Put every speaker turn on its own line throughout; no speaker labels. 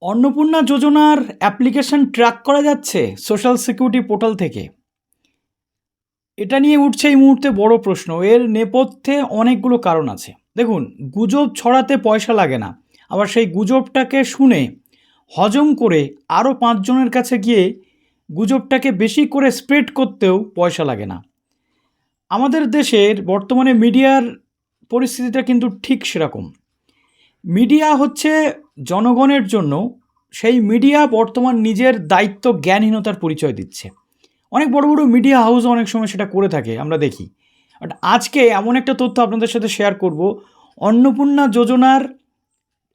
অন্নপূর্ণা যোজনার application track করা যাচ্ছে সোশ্যাল সিকিউরিটি পোর্টাল থেকে। এটা নিয়ে উঠছে এই মুহূর্তে বড় প্রশ্ন। এর নেপথ্যে অনেকগুলো কারণ আছে। দেখুন, গুজব ছড়াতে পয়সা লাগে না, আবার সেই গুজবটাকে শুনে হজম করে আরও 5 জনের কাছে গিয়ে গুজবটাকে বেশি করে স্প্রেড করতেও পয়সা লাগে না। আমাদের দেশের বর্তমানে মিডিয়ার পরিস্থিতিটা কিন্তু ঠিক সেরকম। মিডিয়া হচ্ছে জনগণের জন্য, সেই মিডিয়া বর্তমান নিজের দায়িত্ব জ্ঞানহীনতার পরিচয় দিচ্ছে। অনেক বড় বড় মিডিয়া হাউস অনেক সময় সেটা করে থাকে, আমরা দেখি। বাট আজকে এমন একটা তথ্য আপনাদের সাথে শেয়ার করব, অন্নপূর্ণা যোজনার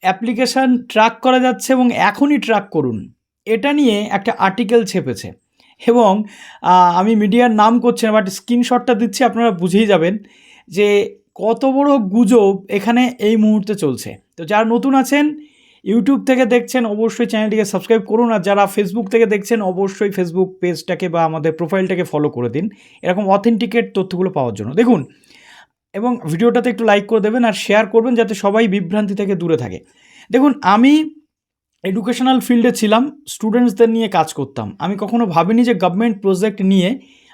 অ্যাপ্লিকেশান ট্র্যাক করা যাচ্ছে এবং এখনই ট্র্যাক করুন, এটা নিয়ে একটা আর্টিকেল ছেপেছে। এবং আমি মিডিয়ার নাম করছি না, বাট স্ক্রিনশটটা দিচ্ছি, আপনারা বুঝেই যাবেন যে কত বড় গুজব এখানে এই মুহূর্তে চলছে। তো যারা নতুন আছেন, ইউটিউব থেকে দেখছেন, অবশ্যই চ্যানেলটিকে সাবস্ক্রাইব করুন। আর যারা ফেসবুক থেকে দেখছেন, অবশ্যই ফেসবুক পেজটাকে বা আমাদের প্রোফাইলটাকে ফলো করে দিন এরকম অথেন্টিকেট তথ্যগুলো পাওয়ার জন্য। দেখুন, এবং ভিডিওটাতে একটু লাইক করে দেবেন আর শেয়ার করবেন যাতে সবাই বিভ্রান্তি থেকে দূরে থাকে। দেখুন, আমি এডুকেশনাল ফিল্ডে ছিলাম, স্টুডেন্টসদের নিয়ে কাজ করতাম। আমি কখনো ভাবিনি যে গভর্নমেন্ট প্রজেক্ট নিয়ে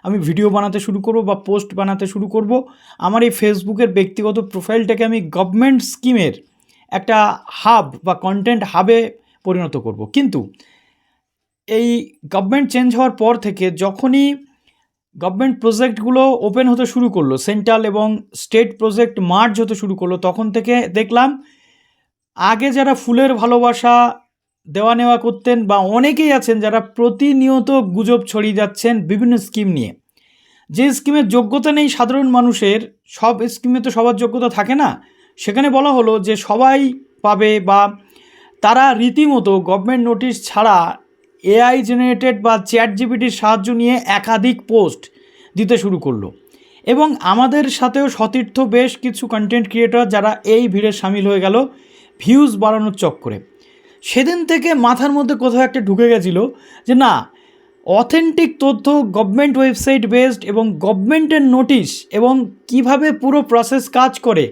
আমি ভিডিও বানাতে শুরু করব বা পোস্ট বানাতে শুরু করব। আমার এই ফেসবুকের ব্যক্তিগত প্রোফাইলটাকে আমি গভর্নমেন্ট স্কিমের একটা হাব বা কন্টেন্ট হাবে পরিণত করব। কিন্তু এই গভর্নমেন্ট চেঞ্জ হওয়ার পর থেকে যখনই গভর্নমেন্ট প্রজেক্টগুলো ওপেন হতে শুরু করলো, সেন্ট্রাল এবং স্টেট প্রজেক্ট মার্জ হতে শুরু করলো, তখন থেকে দেখলাম আগে যারা ফুলের ভালোবাসা দেওয়া নেওয়া করতেন বা অনেকেই আছেন যারা প্রতিনিয়ত গুজব ছড়িয়ে যাচ্ছেন বিভিন্ন স্কিম নিয়ে। যে স্কিমের যোগ্যতা নেই সাধারণ মানুষের, সব স্কিমে তো সবার যোগ্যতা থাকে না, সেখানে বলা হলো যে সবাই পাবে, বা তারা রীতিমতো গভর্নমেন্ট নোটিশ ছাড়া এআই জেনারেটেড বা চ্যাট জিপিটির সাহায্য নিয়ে একাধিক পোস্ট দিতে শুরু করলো। এবং আমাদের সাথেও সতীর্থ বেশ কিছু কন্টেন্ট ক্রিয়েটর যারা এই ভিড়ে সামিল হয়ে গেল ভিউজ বাড়ানোর চক্করে। সেদিন থেকে মাথার মধ্যে কোথাও একটা ঢুকে গেছিল যে না, অথেন্টিক তথ্য, গভর্নমেন্ট ওয়েবসাইট বেসড এবং গভর্নমেন্টের নোটিশ এবং কিভাবে পুরো প্রসেস কাজ করে,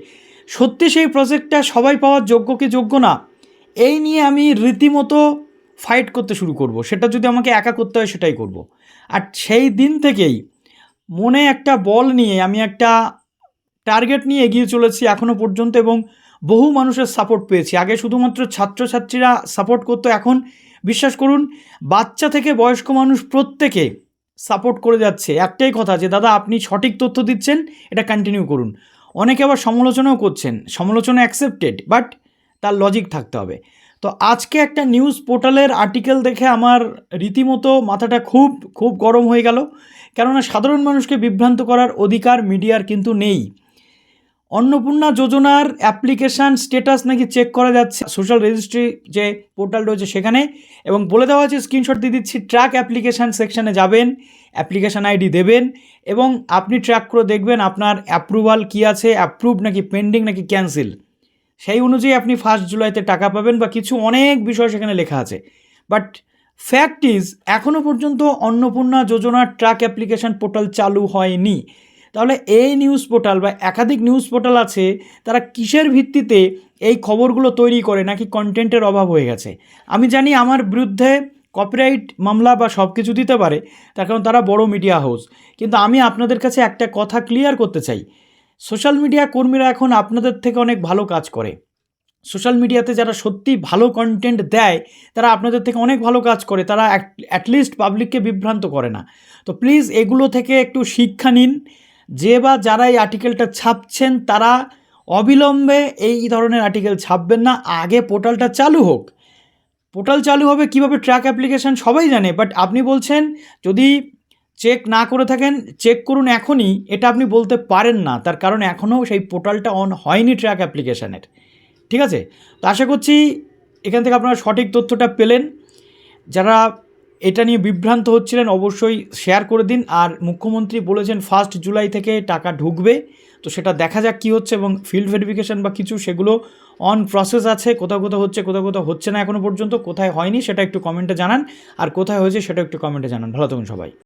সত্যি সেই প্রজেক্টটা সবাই পাওয়ার যোগ্য কি যোগ্য না, এই নিয়ে আমি রীতিমতো ফাইট করতে শুরু করব। সেটা যদি আমাকে একা করতে হয় সেটাই করব। আর সেই দিন থেকেই মনে একটা বল নিয়ে আমি একটা টার্গেট নিয়ে এগিয়ে চলেছি এখনও পর্যন্ত, এবং বহু মানুষের সাপোর্ট পেয়েছি। আগে শুধুমাত্র ছাত্রছাত্রীরা সাপোর্ট করতো, এখন বিশ্বাস করুন বাচ্চা থেকে বয়স্ক মানুষ প্রত্যেকে সাপোর্ট করে যাচ্ছে। একটাই কথা যে দাদা আপনি সঠিক তথ্য দিচ্ছেন, এটা কন্টিনিউ করুন। অনেকে আবার সমালোচনাও করছেন, সমালোচনা অ্যাকসেপ্টেড, বাট তার লজিক থাকতে হবে। তো আজকে একটা নিউজ পোর্টালের আর্টিকেল দেখে আমার রীতিমতো মাথাটা খুব খুব গরম হয়ে গেল, কেননা সাধারণ মানুষকে বিভ্রান্ত করার অধিকার মিডিয়ার কিন্তু নেই। অন্নপূর্ণা যোজনার অ্যাপ্লিকেশান স্ট্যাটাস নাকি চেক করা যাচ্ছে সোশ্যাল রেজিস্ট্রি যে পোর্টাল রয়েছে সেখানে, এবং বলে দেওয়া হয়েছে, স্ক্রিনশট দিয়ে দিচ্ছি, ট্র্যাক অ্যাপ্লিকেশান সেকশানে যাবেন, অ্যাপ্লিকেশান আইডি দেবেন এবং আপনি ট্র্যাক করে দেখবেন আপনার অ্যাপ্রুভাল কী আছে, অ্যাপ্রুভ নাকি পেন্ডিং নাকি ক্যান্সেল। সেই অনুযায়ী আপনি 1 জুলাইতে টাকা পাবেন বা কিছু অনেক বিষয় সেখানে লেখা আছে। বাট ফ্যাক্ট ইজ এখনও পর্যন্ত অন্নপূর্ণা যোজনার ট্র্যাক অ্যাপ্লিকেশান পোর্টাল চালু হয়নি। তাহলে এই নিউজ পোর্টাল বা একাধিক নিউজ পোর্টাল আছে, তারা কিসের ভিত্তিতে এই খবরগুলো তৈরি করে, নাকি কন্টেন্টের অভাব হয়ে গেছে? আমি জানি আমার বিরুদ্ধে কপিরাইট মামলা বা সব কিছু দিতে পারে, তার কারণ তারা বড় মিডিয়া হাউস। কিন্তু আমি আপনাদের কাছে একটা কথা ক্লিয়ার করতে চাই, সোশ্যাল মিডিয়া কর্মীরা এখন আপনাদের থেকে অনেক ভালো কাজ করে। সোশ্যাল মিডিয়াতে যারা সত্যি ভালো কন্টেন্ট দেয় তারা আপনাদের থেকে অনেক ভালো কাজ করে, তারা অ্যাটলিস্ট পাবলিককে বিভ্রান্ত করে না। তো প্লিজ এগুলো থেকে একটু শিক্ষা নিন। যে বা যারা এই আর্টিকেলটা ছাপছেন তারা অবিলম্বে এই ধরনের আর্টিকেল ছাপবেন না, আগে পোর্টালটা চালু হোক। পোর্টাল চালু হবে কীভাবে, ট্র্যাক অ্যাপ্লিকেশান সবাই জানে, বাট আপনি বলছেন যদি চেক না করে থাকেন চেক করুন এখনই, এটা আপনি বলতে পারেন না, তার কারণ এখনও সেই পোর্টালটা অন হয়নি ট্র্যাক অ্যাপ্লিকেশানের। ঠিক আছে? তো আশা করছি এখান থেকে আপনারা সঠিক তথ্যটা পেলেন। যারা এটা নিয়ে বিভ্রান্ত হচ্ছিলেন অবশ্যই শেয়ার করে দিন। আর মুখ্যমন্ত্রী বলেছেন 1 জুলাই থেকে টাকা ঢুকবে, তো সেটা দেখা যাক কী হচ্ছে, এবং ফিল্ড ভেরিফিকেশান বা কিছু সেগুলো অন প্রসেস আছে, কোথাও কোথাও হচ্ছে, কোথাও কোথাও হচ্ছে না এখনও পর্যন্ত। কোথায় হয়নি সেটা একটু কমেন্টে জানান, আর কোথায় হয়েছে সেটা একটু কমেন্টে জানান। ভালো থাকুন সবাই।